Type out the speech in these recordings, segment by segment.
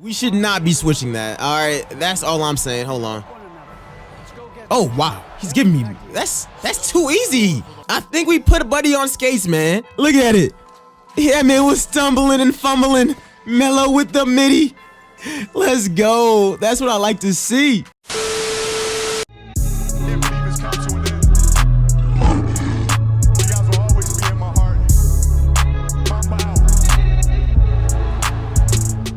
We should not be switching that. All right, that's all I'm saying. Hold on. Oh, wow. He's giving me... That's too easy. I think we put a buddy on skates, man. Look at it. Yeah, man, we're stumbling and fumbling. Melo with the midi. Let's go. That's what I like to see.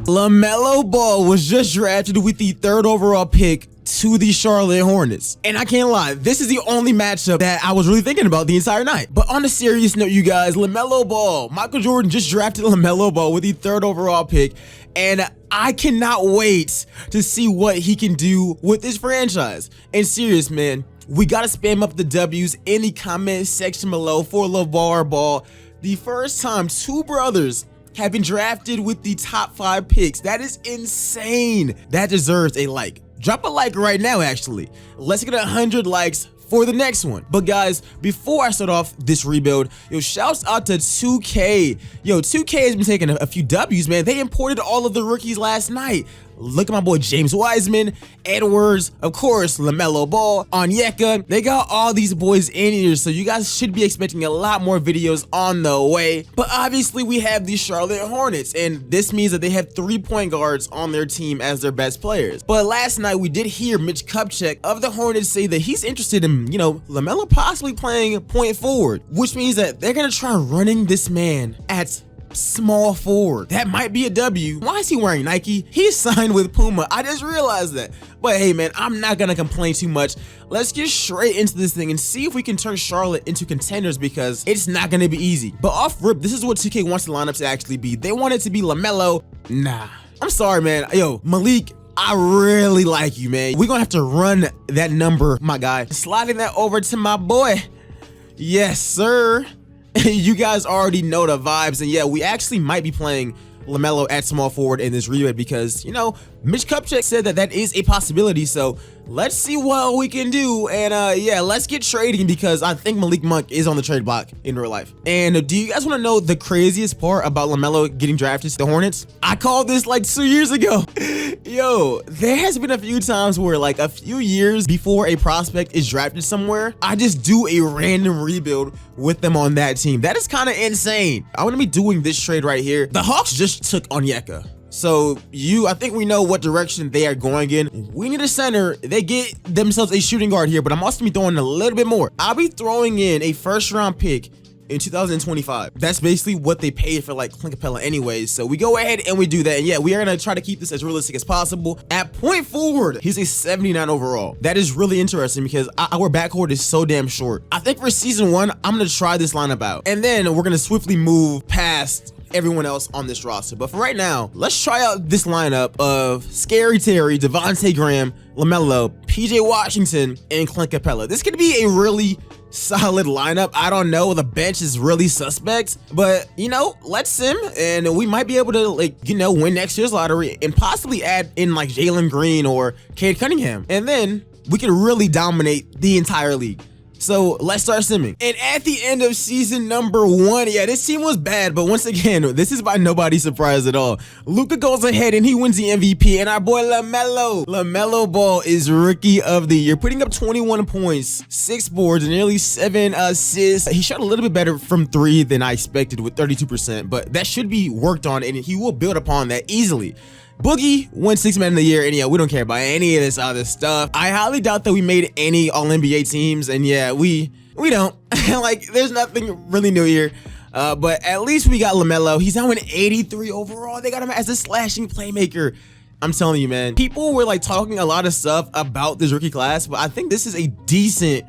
Lamelo Ball was just drafted with the 3rd overall pick to the Charlotte Hornets. And I can't lie, this is the only matchup that I was really thinking about the entire night. But on a serious note, you guys, Lamelo Ball, Michael Jordan just drafted Lamelo Ball with the 3rd overall pick. And I cannot wait to see what he can do with this franchise. And serious, man, we got to spam up the W's in the comment section below for LeVar Ball. The first time 2 brothers have been drafted with the top 5 picks. That is insane. That deserves a like. Drop a like right now, actually. Let's get 100 likes for the next one. But guys, before I start off this rebuild, yo, shouts out to 2K. Yo, 2K has been taking a few W's, man. They imported all of the rookies last night. Look at my boy James Wiseman, Edwards, of course, Lamelo Ball, Onyeka. They got all these boys in here, so you guys should be expecting a lot more videos on the way. But obviously, we have the Charlotte Hornets, and this means that they have 3 point guards on their team as their best players. But last night, we did hear Mitch Kupchak of the Hornets say that he's interested in, Lamelo possibly playing point forward, which means that they're going to try running this man at small forward. That might be a W. Why is he wearing Nike? He's signed with Puma. I just realized that. But hey, man, I'm not gonna complain too much. Let's get straight into this thing and see if we can turn Charlotte into contenders, because it's not gonna be easy. But off rip, this is what 2K wants the lineup to actually be. They want it to be Lamelo. Nah, I'm sorry, man. Yo, Malik, I really like you, man. We're gonna have to run that number, my guy. Sliding that over to my boy. Yes, sir. You guys already know the vibes, and yeah, we actually might be playing Lamelo at small forward in this rebuild because, Mitch Kupchak said that is a possibility, so let's see what we can do. And yeah, let's get trading because I think Malik Monk is on the trade block in real life. And do you guys want to know the craziest part about Lamelo getting drafted to the Hornets? I called this like 2 years ago. Yo, there has been a few times where like a few years before a prospect is drafted somewhere, I just do a random rebuild with them on that team. That is kind of insane. I'm gonna be doing this trade right here. The Hawks just took Onyeka. So I think we know what direction they are going in. We need a center. They get themselves a shooting guard here, but I'm also gonna be throwing a little bit more. I'll be throwing in a 1st round pick in 2025. That's basically what they paid for like Clint Capella anyways. So we go ahead and we do that. And yeah, we are gonna try to keep this as realistic as possible. At point forward, he's a 79 overall. That is really interesting because our backcourt is so damn short. I think for season 1, I'm gonna try this lineup out. And then we're gonna swiftly move past everyone else on this roster. But for right now, let's try out this lineup of Scary Terry, Devontae Graham, Lamelo, PJ Washington, and Clint Capella. This could be a really solid lineup. I don't know, the bench is really suspect, but let's sim and we might be able to win next year's lottery and possibly add in like Jalen Green or Cade Cunningham, and then we can really dominate the entire league. So let's start simming. And at the end of season number 1, yeah, this team was bad, but once again, this is by nobody's surprise at all. Luka goes ahead and he wins the MVP, and our boy Lamelo Ball is Rookie of the Year, putting up 21 points, 6 boards, and nearly 7 assists. He shot a little bit better from 3 than I expected with 32%, but that should be worked on, and he will build upon that easily. Boogie won 6th Man of the Year, and yeah, we don't care about any of this other stuff. I highly doubt that we made any All-NBA teams, and yeah, we don't. Like, there's nothing really new here. But at least we got Lamelo. He's now an 83 overall. They got him as a slashing playmaker. I'm telling you, man. People were like talking a lot of stuff about this rookie class, but I think this is a decent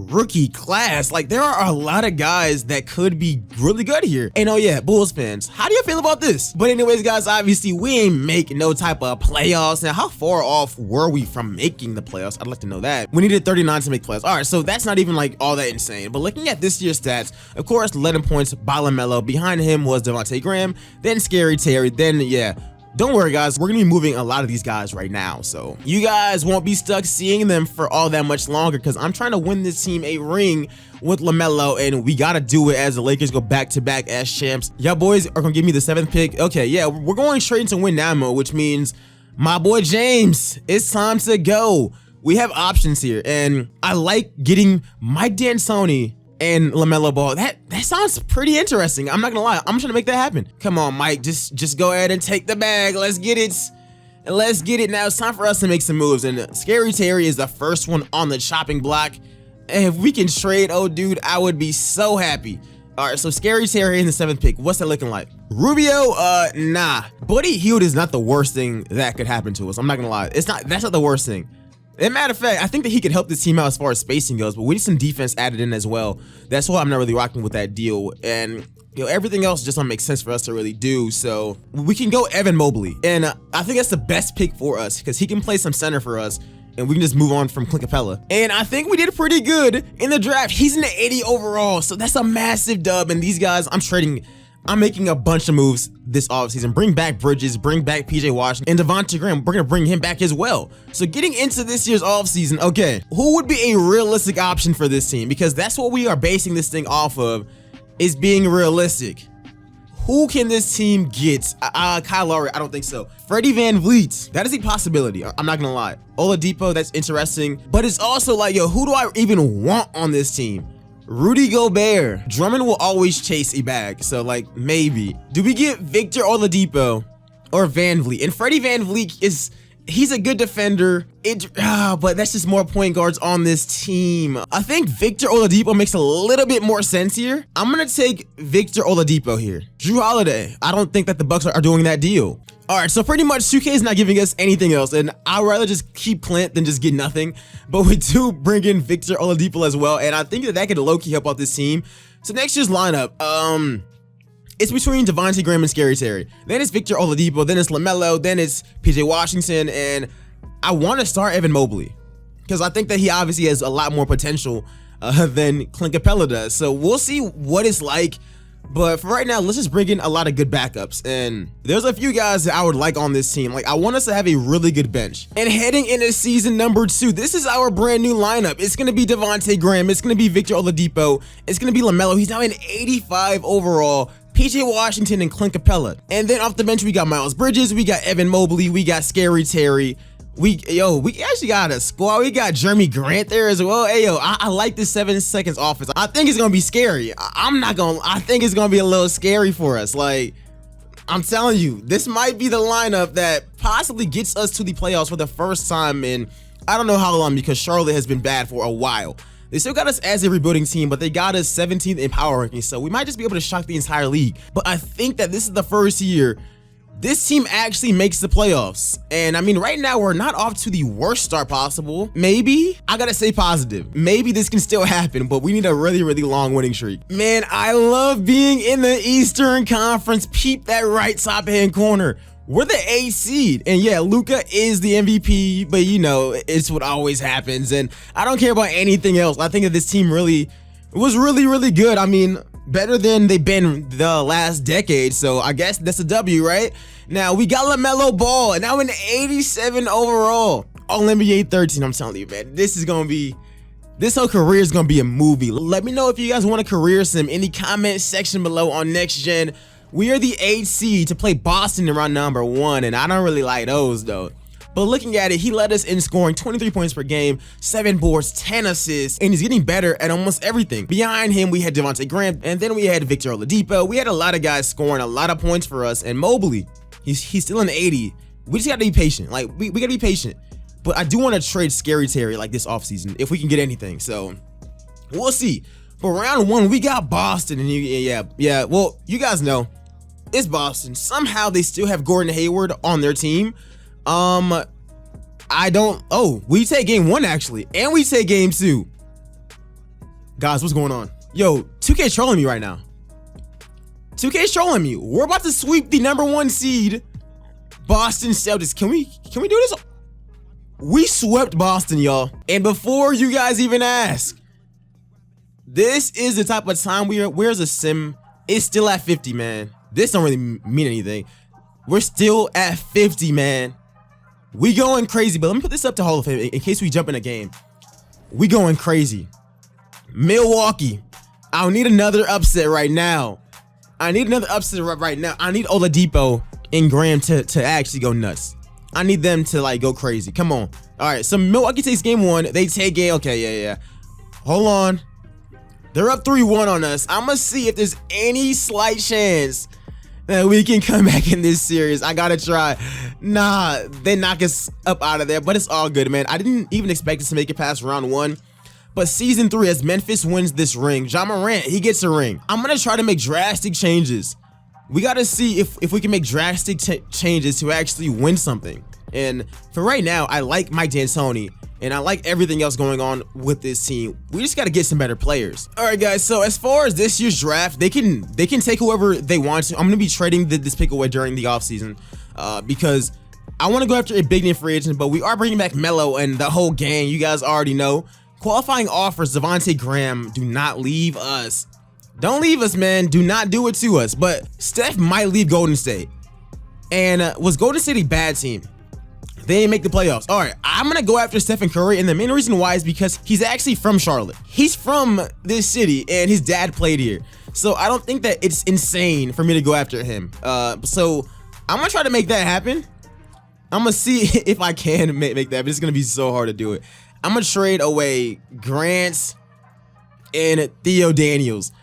rookie class. Like, there are a lot of guys that could be really good here. And oh yeah, Bulls fans, how do you feel about this? But anyways, guys, obviously we ain't making no type of playoffs. Now, how far off were we from making the playoffs? I'd like to know that. We needed 39 to make playoffs. All right, so that's not even like all that insane. But looking at this year's stats, of course, 11 points by Lamelo. Behind him was Devontae Graham, then Scary Terry, then yeah, don't worry guys, we're gonna be moving a lot of these guys right now, so you guys won't be stuck seeing them for all that much longer, because I'm trying to win this team a ring with LaMelo, and we gotta do it as the Lakers go back-to-back as champs. Y'all boys are gonna give me the 7th pick. Okay, yeah, we're going straight into win now mode, which means my boy James, it's time to go. We have options here, and I like getting Mike D'Antoni and LaMelo Ball. That sounds pretty interesting. I'm not gonna lie. I'm trying to make that happen. Come on, Mike. Just go ahead and take the bag. Let's get it. And let's get it. Now it's time for us to make some moves. And Scary Terry is the first one on the chopping block. And if we can trade, oh dude, I would be so happy. All right, so Scary Terry in the 7th pick. What's that looking like? Rubio, nah. Buddy Hield is not the worst thing that could happen to us. I'm not gonna lie. That's not the worst thing. As a matter of fact, I think that he could help this team out as far as spacing goes, but we need some defense added in as well. That's why I'm not really rocking with that deal. And you know, everything else just don't make sense for us to really do. So we can go Evan Mobley. And I think that's the best pick for us because he can play some center for us. And we can just move on from Clint Capella. And I think we did pretty good in the draft. He's in the 80 overall. So that's a massive dub. And these guys, I'm making a bunch of moves this offseason. Bring back Bridges, bring back PJ Washington, and Devontae Graham. We're going to bring him back as well. So getting into this year's offseason, okay, who would be a realistic option for this team? Because that's what we are basing this thing off of, is being realistic. Who can this team get? Kyle Lowry, I don't think so. Freddie VanVleet, that is a possibility. I'm not going to lie. Oladipo, that's interesting. But it's also like, yo, who do I even want on this team? Rudy Gobert. Drummond will always chase a bag, so like maybe. Do we get Victor Oladipo or VanVleet? And Freddie VanVleet he's a good defender. But that's just more point guards on this team. I think Victor Oladipo makes a little bit more sense here. I'm gonna take Victor Oladipo here. Drew Holiday. I don't think that the Bucks are doing that deal. All right, so pretty much 2K is not giving us anything else, and I'd rather just keep Clint than just get nothing. But we do bring in Victor Oladipo as well, and I think that could low-key help out this team. So next year's lineup, it's between Devontae Graham and Scary Terry. Then it's Victor Oladipo, then it's LaMelo, then it's PJ Washington, and I want to start Evan Mobley because I think that he obviously has a lot more potential than Clint Capella does. So we'll see what it's like. But for right now, let's just bring in a lot of good backups. And there's a few guys that I would like on this team. Like, I want us to have a really good bench. And heading into season number 2, this is our brand new lineup. It's going to be Devontae Graham. It's going to be Victor Oladipo. It's going to be LaMelo. He's now in 85 overall. PJ Washington and Clint Capella. And then off the bench, we got Miles Bridges. We got Evan Mobley. We got Scary Terry. We actually got a squad. We got Jeremy Grant there as well. Hey, yo, I like this 7 seconds offense. I think it's going to be scary. I think it's going to be a little scary for us. Like, I'm telling you, this might be the lineup that possibly gets us to the playoffs for the first time in I don't know how long, because Charlotte has been bad for a while. They still got us as a rebuilding team, but they got us 17th in power rankings, so we might just be able to shock the entire league. But I think that this is the first year this team actually makes the playoffs. And I mean, right now we're not off to the worst start possible. Maybe, I gotta say positive, maybe this can still happen, but we need a really, really long winning streak. Man, I love being in the Eastern Conference. Peep that right top hand corner. We're the 8th seed, and yeah, Luka is the MVP, but you know, it's what always happens, and I don't care about anything else. I think that this team was really good. I mean, better than they've been the last decade, so I guess that's a W, right? Now, we got Lamelo Ball, and now in 87 overall. All-NBA 13, I'm telling you, man, this whole career is gonna be a movie. Let me know if you guys want a career sim in the comment section below on Next Gen. We are the 8th seed to play Boston in round number 1, and I don't really like those, though. But looking at it, he led us in scoring 23 points per game, 7 boards, 10 assists, and he's getting better at almost everything. Behind him, we had Devontae Graham, and then we had Victor Oladipo. We had a lot of guys scoring a lot of points for us, and Mobley, he's still in 80. We just gotta be patient. Like, we gotta be patient. But I do want to trade Scary Terry like this offseason if we can get anything. So we'll see. For round 1, we got Boston, and yeah. Well, you guys know it's Boston. Somehow they still have Gordon Hayward on their team. We take game 1 actually, and we take game 2. Guys, what's going on? Yo, 2K trolling me right now. 2K's trolling me. We're about to sweep the number 1 seed, Boston Celtics. Can we do this? We swept Boston, y'all. And before you guys even ask, this is the type of time where's a sim? It's still at 50, man. This don't really mean anything. We're still at 50, man. We going crazy, but let me put this up to Hall of Fame in case we jump in a game. We going crazy. Milwaukee. I need another upset right now. I need another upset right now. I need Oladipo and Graham to actually go nuts. I need them to like go crazy. Come on. All right, so Milwaukee takes game 1. They take game. Okay, yeah. Hold on. They're up 3-1 on us. I'm gonna see if there's any slight chance that we can come back in this series. I gotta try. Nah, they knock us up out of there, but it's all good, man. I didn't even expect us to make it past round 1. But season 3, as Memphis wins this ring, Ja Morant, he gets a ring. I'm gonna try to make drastic changes. We gotta see if we can make drastic changes to actually win something. And for right now, I like Mike D'Antoni, and I like everything else going on with this team. We just gotta get some better players. All right, guys. So as far as this year's draft, they can take whoever they want to. I'm gonna be trading this pick away during the offseason because I want to go after a big name free agent, but we are bringing back Melo and the whole gang. You guys already know. Qualifying offers, Devontae Graham, do not leave us. Don't leave us, man. Do not do it to us. But Steph might leave Golden State. And was Golden State a bad team? They didn't make the playoffs. All right, I'm going to go after Stephen Curry. And the main reason why is because he's actually from Charlotte. He's from this city and his dad played here. So I don't think that it's insane for me to go after him. So I'm going to try to make that happen. I'm going to see if I can make that, but it's going to be so hard to do it. I'm going to trade away Grant and Theo Daniels.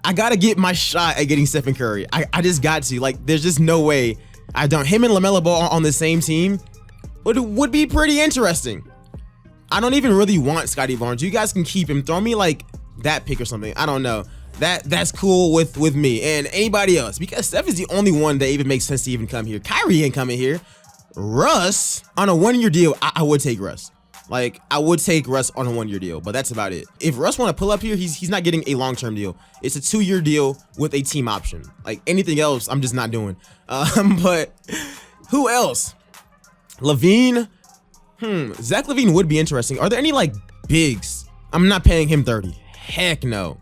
I got to get my shot at getting Stephen Curry. I just got to. Like, there's just no way I don't. Him and Lamelo Ball on the same team would be pretty interesting. I don't even really want Scotty Barnes. You guys can keep him. Throw me, like, that pick or something. I don't know. That's cool with me and anybody else because Steph is the only one that even makes sense to even come here. Kyrie ain't coming here. Russ, on a 1-year deal, I would take Russ. Like, I would take Russ on a 1-year deal, but that's about it. If Russ want to pull up here, he's not getting a long-term deal. It's a 2-year deal with a team option. Like, anything else, I'm just not doing. But who else? Levine? Zach Levine would be interesting. Are there any, like, bigs? I'm not paying him 30. Heck no.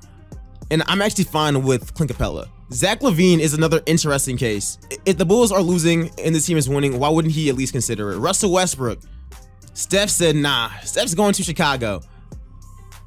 And I'm actually fine with Clint Capella. Zach Levine is another interesting case. If the Bulls are losing and the team is winning, why wouldn't he at least consider it? Russell Westbrook. Steph said, nah, Steph's going to Chicago.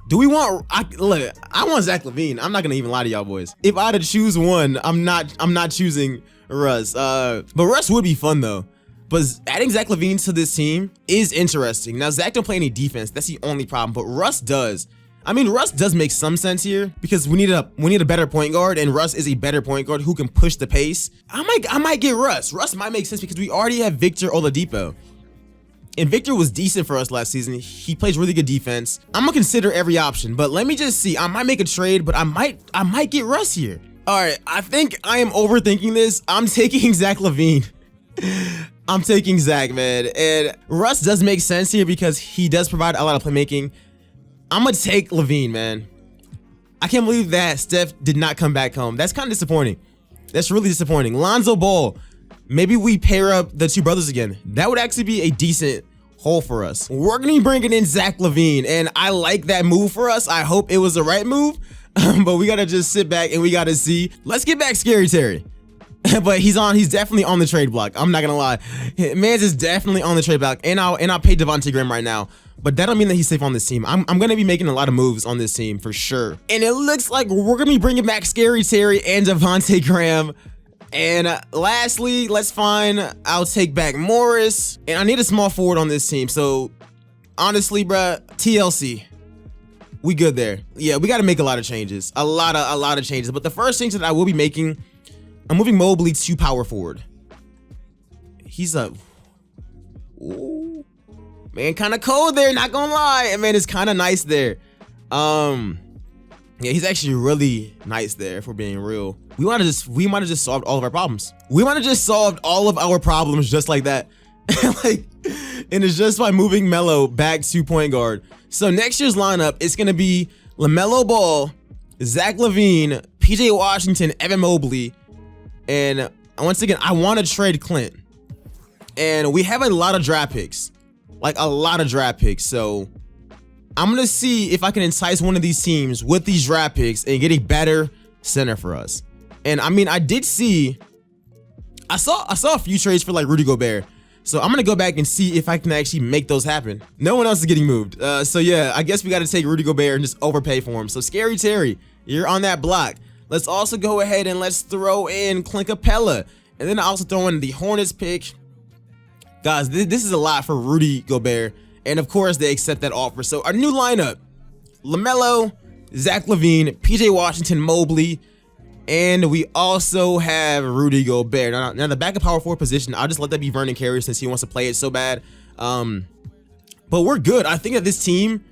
Do we want, look, I want Zach Levine. I'm not gonna even lie to y'all boys. If I had to choose one, I'm not choosing Russ. But Russ would be fun though. But adding Zach Levine to this team is interesting. Now, Zach don't play any defense. That's the only problem, but Russ does. I mean, Russ does make some sense here because we need a better point guard, and Russ is a better point guard who can push the pace. I might get Russ. Russ might make sense because we already have Victor Oladipo. And Victor was decent for us last season. He plays really good defense. I'm gonna consider every option, but let me just see. I might make a trade, but I might get Russ here. All right, I think I am overthinking this. I'm taking Zach Levine. I'm taking Zach, man. And Russ does make sense here because he does provide a lot of playmaking. I'm gonna take Levine, man. I can't believe that Steph did not come back home. That's kind of disappointing. That's really disappointing. Lonzo Ball. Maybe we pair up the two brothers again. That would actually be a decent haul for us. We're gonna be bringing in Zach Levine, and I like that move for us. I hope it was the right move, but we gotta just sit back and we gotta see. Let's get back Scary Terry. But he's definitely on the trade block. I'm not gonna lie. Man's is definitely on the trade block, and I'll pay Devontae Graham right now. But that don't mean that he's safe on this team. I'm gonna be making a lot of moves on this team for sure. And it looks like we're gonna be bringing back Scary Terry and Devontae Graham. And lastly, I'll take back Morris. And I need a small forward on this team. So honestly, bruh, TLC, we good there. Yeah, we got to make a lot of changes. A lot of changes. But the first change that I will be making, I'm moving Mobley to power forward. He's a, ooh, man, kind of cold there, not gonna lie. And man, it's kind of nice there. Yeah, he's actually really nice there, if we're being real. We might have just solved all of our problems. We might have just solved all of our problems just like that. And it's just by moving Melo back to point guard. So next year's lineup, it's gonna be Lamelo Ball, Zach Levine, PJ Washington, Evan Mobley, and once again, I want to trade Clint. And we have a lot of draft picks, like a lot of draft picks. So I'm gonna see if I can entice one of these teams with these draft picks and get a better center for us. And I mean, I did see I saw a few trades for like Rudy Gobert. So I'm gonna go back and see if I can actually make those happen. No one else is getting moved. So yeah, I guess we gotta take Rudy Gobert and just overpay for him. So Scary Terry, you're on that block. Let's also go ahead and let's throw in Clint Capella. And then I also throw in the Hornets pick. Guys, this is a lot for Rudy Gobert. And of course they accept that offer. So our new lineup, LaMelo, Zach LaVine, PJ Washington, Mobley, and we also have Rudy Gobert. Now the backup power forward position, I'll just let that be Vernon Carey since he wants to play it so bad. But we're good. I think that this team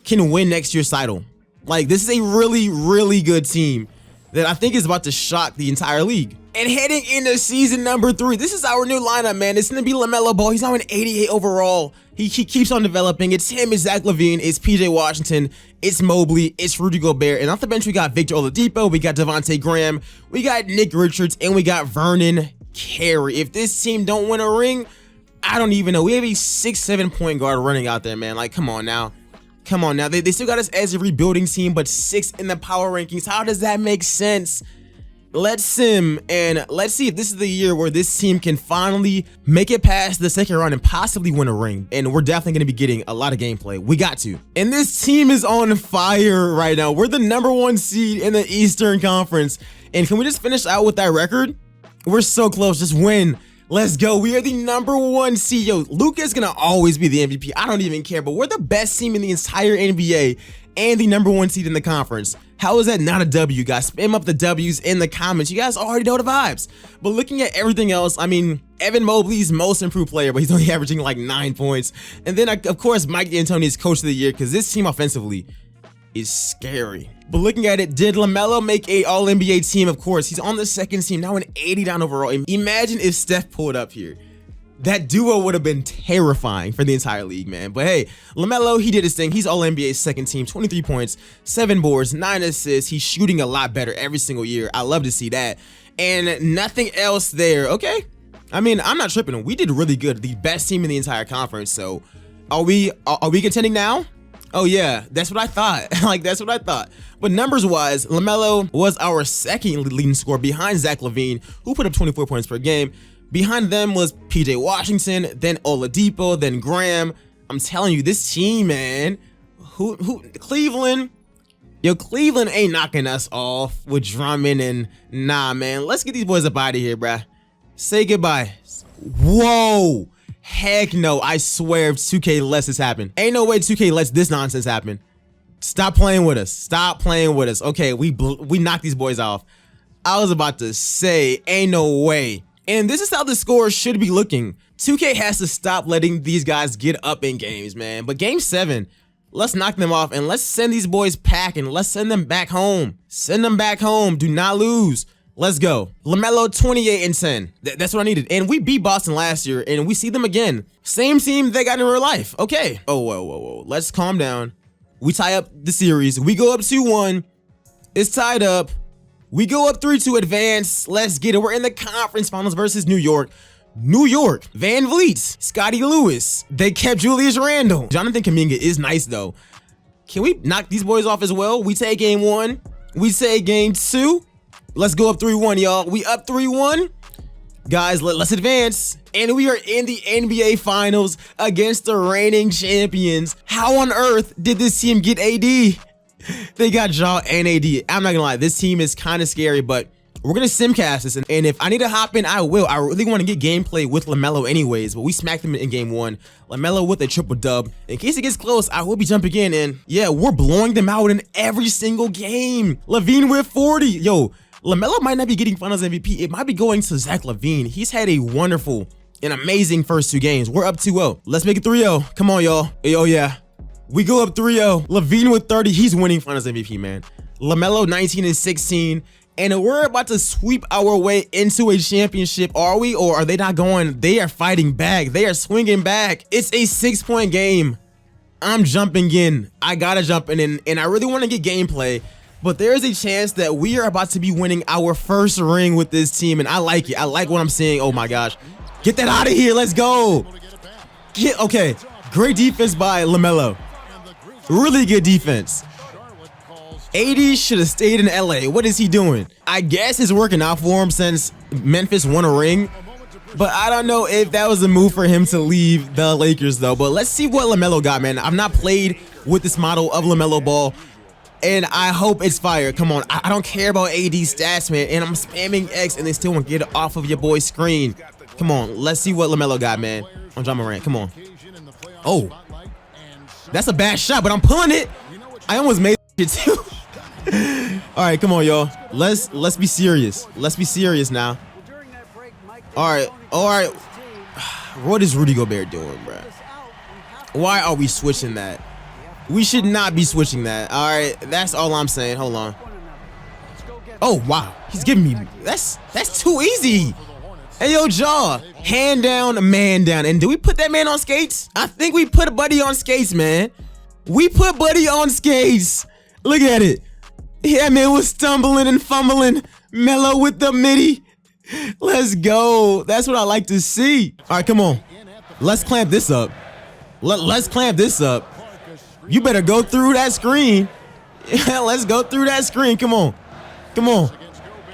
can win next year's title. Like, this is a really, really good team that I think is about to shock the entire league. And heading into season number 3, this is our new lineup, man. It's gonna be Lamelo Ball. He's now an 88 overall. He keeps on developing. It's him, it's Zach LaVine, it's PJ Washington, it's Mobley, it's Rudy Gobert. And off the bench, we got Victor Oladipo, we got Devontae Graham, we got Nick Richards, and we got Vernon Carey. If this team don't win a ring, I don't even know. We have a 6'7" point guard running out there, man. Like, come on now. Come on now. They still got us as a rebuilding team, but 6th in the power rankings. How does that make sense? Let's sim and let's see if this is the year where this team can finally make it past the second round and possibly win a ring. And we're definitely going to be getting a lot of gameplay. We got to. And this team is on fire right now. We're the #1 seed in the Eastern Conference. And can we just finish out with that record? We're so close. Just win. Let's go. We are the #1 seed. Yo, Luka is going to always be the MVP. I don't even care, but we're the best team in the entire NBA and the #1 seed in the conference. How is that not a W, guys? Spam up the W's in the comments. You guys already know the vibes. But looking at everything else, I mean, Evan Mobley's most improved player, but he's only averaging like 9 points. And then, of course, Mike D'Antoni is coach of the year because this team offensively is scary. But looking at it, did LaMelo make a All-NBA team? Of course, he's on the second team, now an 89 overall. Imagine if Steph pulled up here. That duo would have been terrifying for the entire league, man. But hey, LaMelo, he did his thing. He's All-NBA second team, 23 points, 7 boards, 9 assists. He's shooting a lot better every single year. I love to see that. And nothing else there, okay? I mean, I'm not tripping. We did really good. The best team in the entire conference. So are we contending now? Oh yeah, that's what I thought. Like, that's what I thought. But numbers-wise, LaMelo was our second leading scorer behind Zach LaVine, who put up 24 points per game. Behind them was PJ Washington, then Oladipo, then Graham. I'm telling you, this team, man. Cleveland. Yo, Cleveland ain't knocking us off with Drummond and nah, man. Let's get these boys up out of here, bruh. Say goodbye. Whoa. Heck no. I swear if 2K lets this happen. Ain't no way 2K lets this nonsense happen. Stop playing with us. Stop playing with us. Okay, we knocked these boys off. I was about to say, ain't no way. And this is how the score should be looking. 2K has to stop letting these guys get up in games, man. But game 7, let's knock them off and let's send these boys packing. Let's send them back home. Send them back home. Do not lose. Let's go. LaMelo 28 and 10. That's what I needed. And we beat Boston last year and we see them again. Same team they got in real life. Okay. Oh, whoa. Let's calm down. We tie up the series. We go up 2-1. It's tied up. We go up 3-2 advance. Let's get it. We're in the conference finals versus New York. New York. Van Vliet. Scotty Lewis. They kept Julius Randle. Jonathan Kuminga is nice, though. Can we knock these boys off as well? We take game 1. We take game 2. Let's go up 3-1, y'all. We up 3-1. Guys, let's advance. And we are in the NBA Finals against the reigning champions. How on earth did this team get AD? They got Ja and AD. I'm not gonna lie, this team is kind of scary, but we're gonna simcast this, and if I need to hop in, I will. I really want to get gameplay with LaMelo anyways, but we smacked him in game 1. LaMelo with a triple dub. In case it gets close, I will be jumping in, and yeah, we're blowing them out in every single game. LaVine with 40. Yo, LaMelo might not be getting Finals MVP. It might be going to Zach LaVine. He's had a wonderful and amazing first 2 games. We're up 2-0. Let's make it 3-0. Come on, y'all. Oh yeah. We go up 3-0. LaVine with 30. He's winning Finals MVP, man. LaMelo 19 and 16. And we're about to sweep our way into a championship. Are we? Or are they not going? They are fighting back. They are swinging back. It's a 6-point game. I'm jumping in. I gotta jump in. And I really want to get gameplay. But there is a chance that we are about to be winning our first ring with this team. And I like it. I like what I'm seeing. Oh my gosh. Get that out of here. Let's go. Okay. Great defense by LaMelo. Really good defense. AD should have stayed in LA. What is he doing? I guess it's working out for him since Memphis won a ring. But I don't know if that was a move for him to leave the Lakers, though. But let's see what Lamelo got, man. I've not played with this model of Lamelo Ball, and I hope it's fire. Come on. I don't care about AD stats, man. And I'm spamming X, and they still won't get it off of your boy's screen. Come on. Let's see what Lamelo got, man. On John Morant. Come on. Oh. That's a bad shot, but I'm pulling it. I almost made it, too. All right, come on, y'all. Let's be serious. Let's be serious now. All right. What is Rudy Gobert doing, bro? Why are we switching that? We should not be switching that. All right, that's all I'm saying. Hold on. Oh wow, he's giving me. That's too easy. Hey yo, Jaw, hand down, man down. And do we put that man on skates? I think we put Buddy on skates, man. We put Buddy on skates. Look at it. Yeah, man was stumbling and fumbling. Melo with the midi. Let's go. That's what I like to see. All right, come on. Let's clamp this up. Let's clamp this up. You better go through that screen. Yeah, let's go through that screen. Come on. Come on.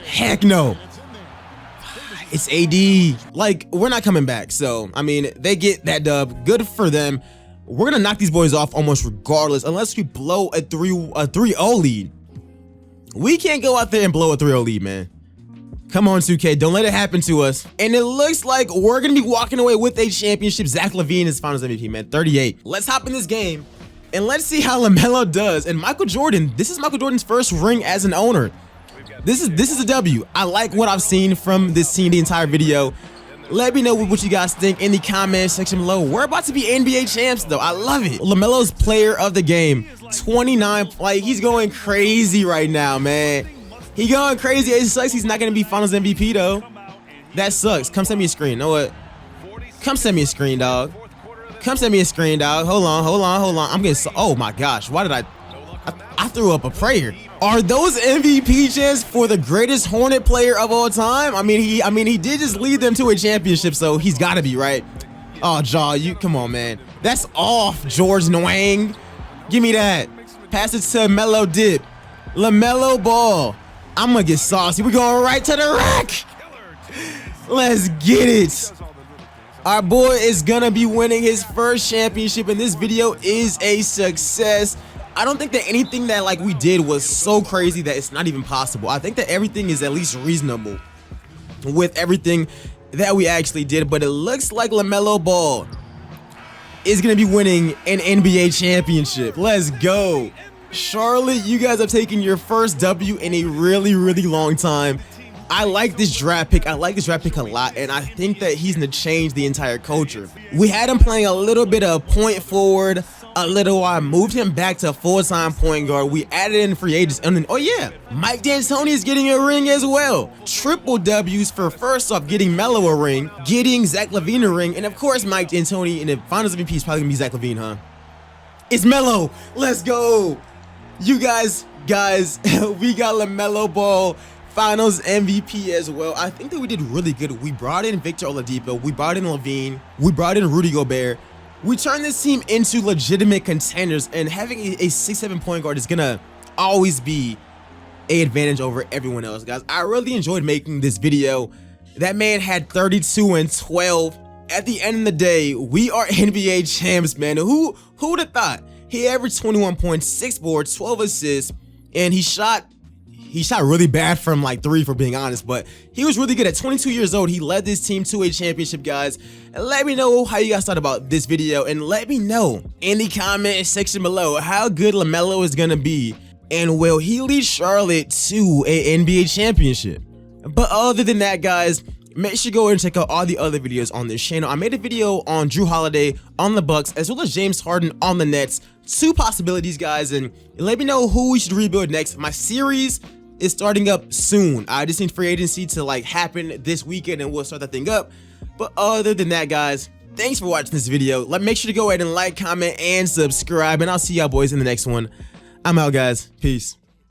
Heck no. It's AD. Like, we're not coming back. So, I mean, they get that dub. Good for them. We're going to knock these boys off almost regardless, unless we blow a 3-0 lead. We can't go out there and blow a 3-0 lead, man. Come on, 2K. Don't let it happen to us. And it looks like we're going to be walking away with a championship. Zach LaVine is Finals MVP, man. 38. Let's hop in this game, and let's see how LaMelo does. And Michael Jordan, this is Michael Jordan's first ring as an owner. This is a W. I like what I've seen from this team the entire video. Let me know what you guys think in the comment section below. We're about to be NBA champs, though. I love it. LaMelo's player of the game. 29. Like, he's going crazy right now, man. He going crazy. It sucks he's not going to be Finals MVP, though. That sucks. Come send me a screen. You know what? Come send me a screen, dog. Come send me a screen, dog. Hold on. I'm getting so... Oh, my gosh. Why did I threw up a prayer. Are those MVP chants for the greatest Hornet player of all time? I mean, he did just lead them to a championship, so he's got to be, right? Oh, Jaw, come on, man. That's off, George Nwang. Give me that. Pass it to Melo Dip. LaMelo Ball. I'm going to get saucy. We're going right to the rack. Let's get it. Our boy is going to be winning his first championship, and this video is a success. I don't think that anything that like we did was so crazy that it's not even possible. I think that everything is at least reasonable with everything that we actually did. But it looks like LaMelo Ball is going to be winning an NBA championship. Let's go. Charlotte, you guys have taken your first W in a really, really long time. I like this draft pick. I like this draft pick a lot, and I think that he's going to change the entire culture. We had him playing a little bit of point forward, a little while, moved him back to full-time point guard. We added in free agents, and then, oh yeah, Mike D'Antoni is getting a ring as well. Triple W's for first off getting Melo a ring, getting Zach LaVine a ring, and of course Mike D'Antoni in the Finals MVP is probably gonna be Zach LaVine, huh? It's Melo. Let's go. You guys, we got LaMelo Ball Finals MVP as well. I think that we did really good. We brought in Victor Oladipo, we brought in LaVine, we brought in Rudy Gobert. We turned this team into legitimate contenders, and having a 6'7" point guard is gonna always be an advantage over everyone else, guys. I really enjoyed making this video. That man had 32 and 12. At the end of the day, we are NBA champs, man. Who would have thought? He averaged 21 points, 6 boards, 12 assists, and he shot really bad from like 3, for being honest, but he was really good. At 22 years old, he led this team to a championship, guys. And let me know how you guys thought about this video, and let me know in the comment section below how good LaMelo is gonna be, and will he lead Charlotte to an NBA championship. But other than that, guys, make sure you go and check out all the other videos on this channel. I made a video on Drew Holiday on the Bucks, as well as James Harden on the Nets. 2 possibilities, guys, and let me know who we should rebuild next. My series is starting up soon. I just need free agency to like happen this weekend, and we'll start that thing up. But other than that, guys, thanks for watching this video. Make sure to go ahead and like, comment, and subscribe, and I'll see y'all boys in the next one. I'm out, guys. Peace.